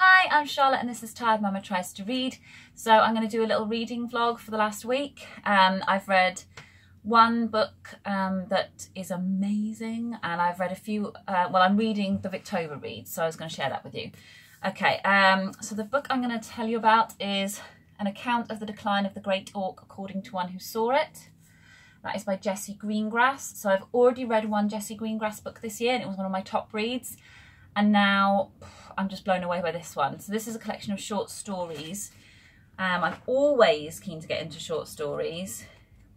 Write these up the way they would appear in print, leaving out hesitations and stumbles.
Hi, I'm Charlotte and this is Tired Mama Tries to Read. So I'm going to do a little reading vlog for the last week. I've read one book that is amazing, and I've read a few, well, I'm reading the Victober reads, so I was going to share that with you. Okay, so the book I'm going to tell you about is An Account of the Decline of the Great Auk According to One Who Saw It. That is by Jessie Greengrass. So I've already read one Jessie Greengrass book this year and it was one of my top reads. And now I'm just blown away by this one. So this is a collection of short stories. I'm always keen to get into short stories,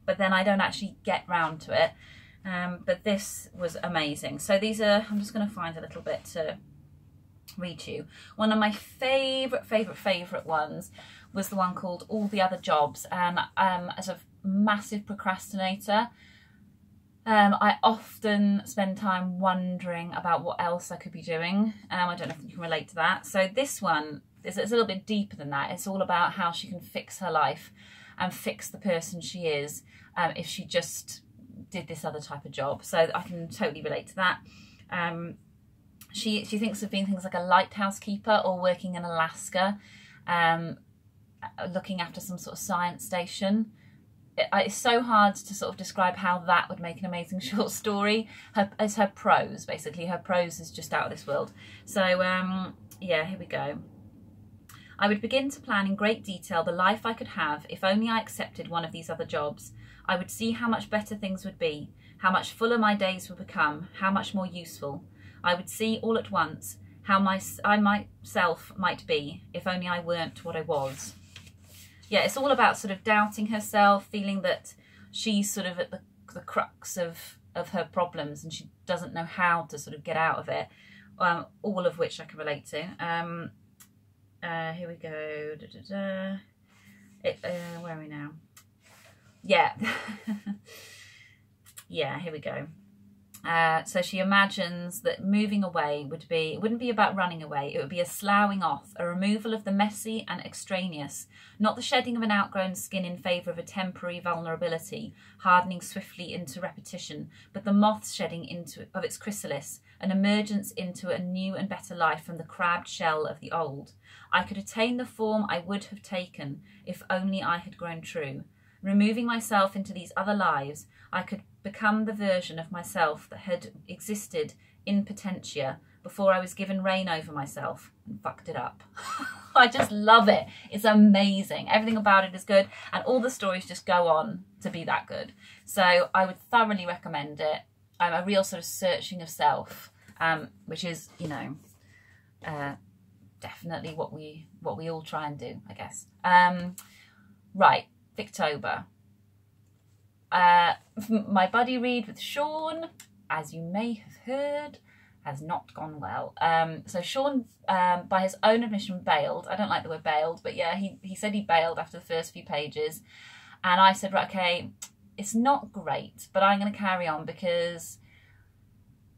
but then I don't actually get round to it. But this was amazing. So these are, I'm just going to find a little bit to read to you. One of my favourite ones was the one called All the Other Jobs. And as a massive procrastinator, I often spend time wondering about what else I could be doing. I don't know if you can relate to that. So this one is a little bit deeper than that. It's all about how she can fix her life and fix the person she is if she just did this other type of job. So I can totally relate to that. She thinks of being things like a lighthouse keeper or working in Alaska, looking after some sort of science station. It's so hard to sort of describe how that would make an amazing short story. It's her prose, basically. Her prose is just out of this world. So, yeah, here we go. I would begin to plan in great detail the life I could have if only I accepted one of these other jobs. I would see how much better things would be, how much fuller my days would become, how much more useful. I would see all at once how I myself might be if only I weren't what I was. Yeah, it's all about sort of doubting herself, feeling that she's sort of at the crux of her problems and she doesn't know how to sort of get out of it, all of which I can relate to. Here we go. Where are we now? Yeah. Yeah, here we go. So she imagines that moving away wouldn't be about running away. It would be a sloughing off, a removal of the messy and extraneous, not the shedding of an outgrown skin in favour of a temporary vulnerability, hardening swiftly into repetition, but the moth shedding of its chrysalis, an emergence into a new and better life from the crabbed shell of the old. I could attain the form I would have taken if only I had grown true. Removing myself into these other lives, I could become the version of myself that had existed in potentia before I was given reign over myself and fucked it up. I just love it. It's amazing. Everything about it is good and all the stories just go on to be that good. So I would thoroughly recommend it. A real sort of searching of self, which is, you know, definitely what we all try and do, I guess. Right. Victober. My buddy read with Sean, as you may have heard, has not gone well. So Sean, by his own admission, bailed. I don't like the word bailed, but yeah, he said he bailed after the first few pages. And I said, right, okay, it's not great, but I'm going to carry on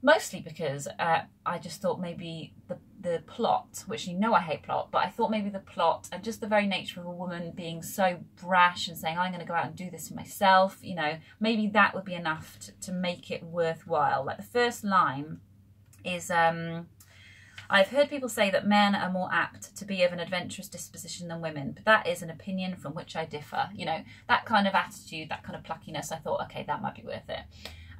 mostly because I just thought maybe the plot, which you know I hate plot, but I thought maybe the plot and just the very nature of a woman being so brash and saying, I'm going to go out and do this for myself, you know, maybe that would be enough to make it worthwhile. Like the first line is, I've heard people say that men are more apt to be of an adventurous disposition than women, but that is an opinion from which I differ. You know, that kind of attitude, that kind of pluckiness, I thought, okay, that might be worth it.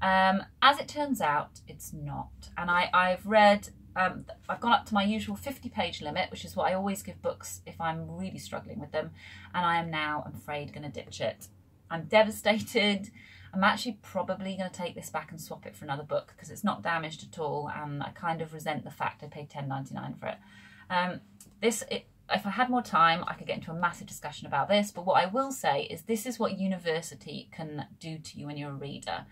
As it turns out, it's not. And I've read, I've gone up to my usual 50-page limit, which is what I always give books if I'm really struggling with them. And I am now, I'm afraid, going to ditch it. I'm devastated. I'm actually probably going to take this back and swap it for another book because it's not damaged at all. And I kind of resent the fact I paid $10.99 for it. If I had more time, I could get into a massive discussion about this. But what I will say is this is what university can do to you when you're a reader.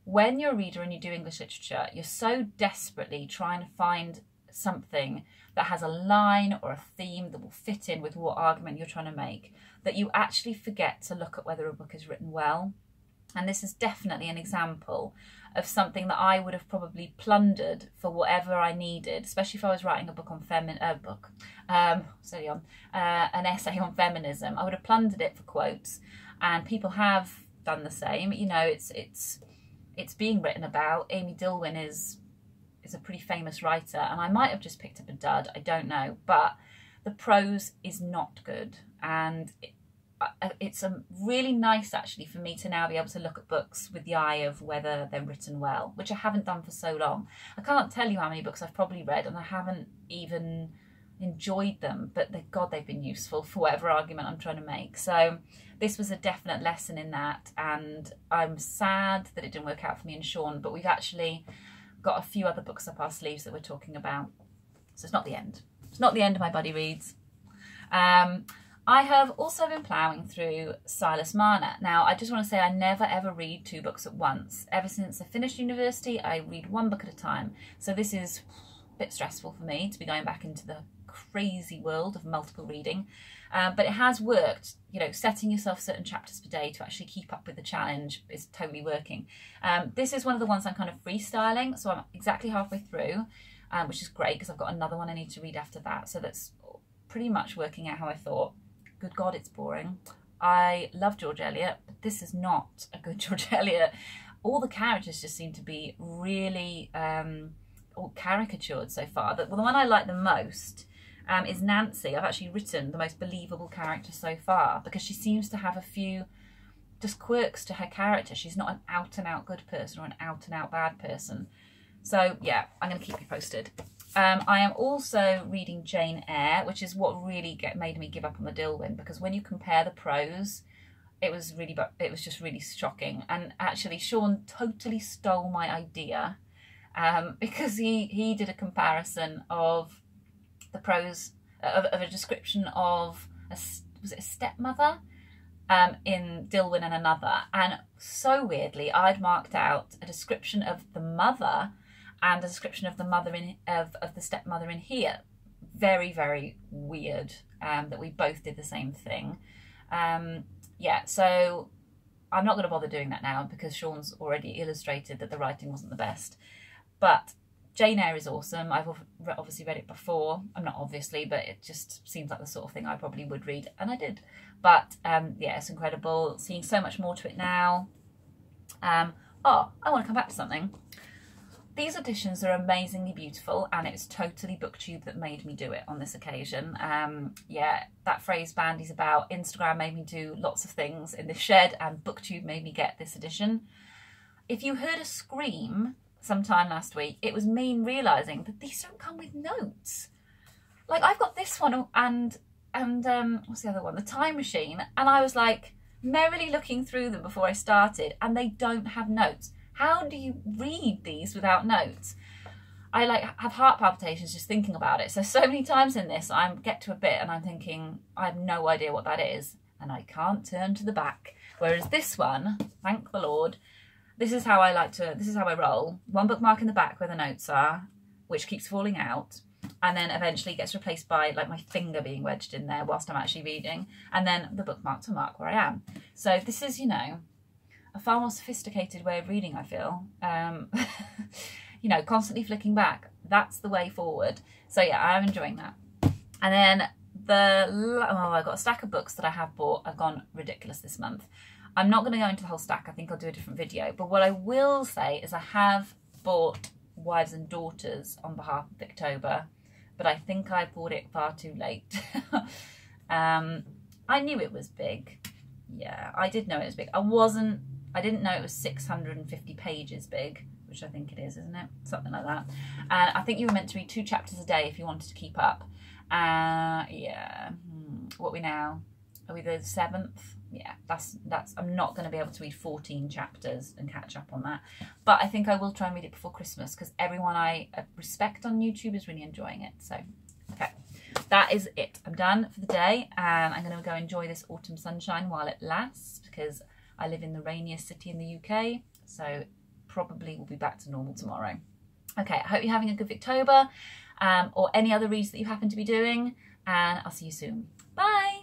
When you're a reader and you do English literature, you're so desperately trying to find something that has a line or a theme that will fit in with what argument you're trying to make, that you actually forget to look at whether a book is written well. And this is definitely an example of something that I would have probably plundered for whatever I needed, especially if I was writing a book on an essay on feminism. I would have plundered it for quotes, and people have done the same. You know, it's being written about. Amy Dillwyn is is a pretty famous writer, and I might have just picked up a dud, I don't know, but the prose is not good, and it's really nice actually for me to now be able to look at books with the eye of whether they're written well, which I haven't done for so long. I can't tell you how many books I've probably read and I haven't even enjoyed them, but God, they've been useful for whatever argument I'm trying to make. So this was a definite lesson in that, and I'm sad that it didn't work out for me and Sean, but we've actually got a few other books up our sleeves that we're talking about. So it's not the end. It's not the end of my buddy reads. I have also been ploughing through Silas Marner. Now, I just want to say I never ever read 2 books at once. Ever since I finished university, I read 1 book at a time. So this is a bit stressful for me to be going back into the crazy world of multiple reading. But it has worked, you know, setting yourself certain chapters per day to actually keep up with the challenge is totally working. This is one of the ones I'm kind of freestyling, so I'm exactly halfway through, which is great because I've got another one I need to read after that. So that's pretty much working out how I thought. Good God, it's boring. I love George Eliot, but this is not a good George Eliot. All the characters just seem to be really all caricatured so far. The one I like the most is Nancy. I've actually written the most believable character so far because she seems to have a few just quirks to her character. She's not an out-and-out good person or an out-and-out bad person. So yeah, I'm going to keep you posted. I am also reading Jane Eyre, which is what really made me give up on the Dillwyn, because when you compare the prose, it was just really shocking. And actually, Sean totally stole my idea because he did a comparison of the prose of a description of was it a stepmother in Dillwyn and Another, and so weirdly, I'd marked out a description of the mother and a description of the mother of the stepmother in here. Very, very weird that we both did the same thing. Yeah, so I'm not going to bother doing that now because Sean's already illustrated that the writing wasn't the best. But Jane Eyre is awesome. I've obviously read it before. I'm not obviously, but it just seems like the sort of thing I probably would read, and I did. But yeah, it's incredible. Seeing so much more to it now. Oh, I want to come back to something. These auditions are amazingly beautiful, and it's totally BookTube that made me do it on this occasion. Yeah, that phrase Bandy's about. Instagram made me do lots of things in this shed, and BookTube made me get this edition. If you heard a scream sometime last week, it was me realising that these don't come with notes. Like, I've got this one and what's the other one? The Time Machine, and I was like merrily looking through them before I started, and they don't have notes. How do you read these without notes? I like have heart palpitations just thinking about it. So many times in this, I get to a bit and I'm thinking, I have no idea what that is, and I can't turn to the back. Whereas this one, thank the Lord, this is how I roll. One bookmark in the back where the notes are, which keeps falling out, and then eventually gets replaced by like my finger being wedged in there whilst I'm actually reading, and then the bookmark to mark where I am. So this is, you know, a far more sophisticated way of reading, I feel. You know, constantly flicking back. That's the way forward. So yeah, I'm enjoying that. And then I've got a stack of books that I have bought. I've gone ridiculous this month. I'm not going to go into the whole stack. I think I'll do a different video. But what I will say is I have bought Wives and Daughters on behalf of Victober, but I think I bought it far too late. I knew it was big. Yeah, I did know it was big. I didn't know it was 650 pages big, which I think it is, isn't it? Something like that. And I think you were meant to read 2 chapters a day if you wanted to keep up. Yeah. What are we now? Are we the 7th? Yeah, that's. I'm not going to be able to read 14 chapters and catch up on that. But I think I will try and read it before Christmas because everyone I respect on YouTube is really enjoying it. So, okay. That is it. I'm done for the day, and I'm going to go enjoy this autumn sunshine while it lasts because I live in the rainiest city in the UK, so probably we'll be back to normal tomorrow. Okay, I hope you're having a good Victober or any other reads that you happen to be doing, and I'll see you soon. Bye!